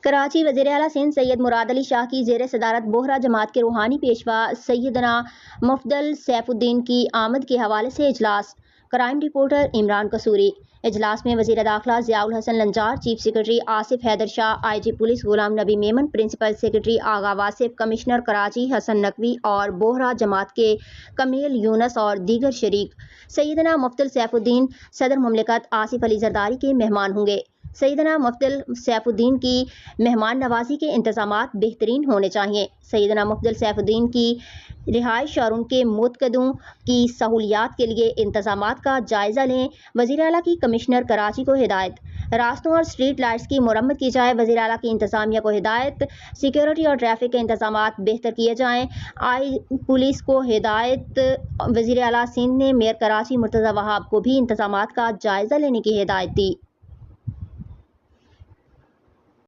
کراچی وزیر اعلیٰ سندھ سید مراد علی شاہ کی زیر صدارت بوہرا جماعت کے روحانی پیشوا سیدنا مفدل سیف الدین کی آمد کے حوالے سے اجلاس۔ Crime reporter Imran Kasuri. اجلاس میں وزیر داخلہ ضیاء الحسن لنجار، چیف سیکرٹری آصف حیدر شاہ، آئی جی پولیس غلام نبی میمن، پرنسپل سیکرٹری آغا واصف، کمشنر کراچی حسن نقوی اور بوہرا جماعت کے کمیل یونس اور دیگر شریک۔ سیدنا مفدل سیف الدین صدر مملکت آصف علی زرداری کے مہمان ہوں گے۔ سیدنا مفدل سیف الدین کی مہمان نوازی کے انتظامات بہترین ہونے چاہئیں۔ سیدنا مفدل سیف الدین کی رہائش اور ان کے متقدوں کی سہولیات کے لیے انتظامات کا جائزہ لیں۔ وزیر اعلیٰ کی کمشنر کراچی کو ہدایت، راستوں اور اسٹریٹ لائٹس کی مرمت کی جائے۔ وزیر اعلیٰ کی انتظامیہ کو ہدایت، سیکیورٹی اور ٹریفک کے انتظامات بہتر کیے جائیں۔ آئی پولیس کو ہدایت۔ وزیر اعلیٰ سندھ نے میئر کراچی مرتضی وہاب کو بھی انتظامات کا جائزہ لینے کی ہدایت دی۔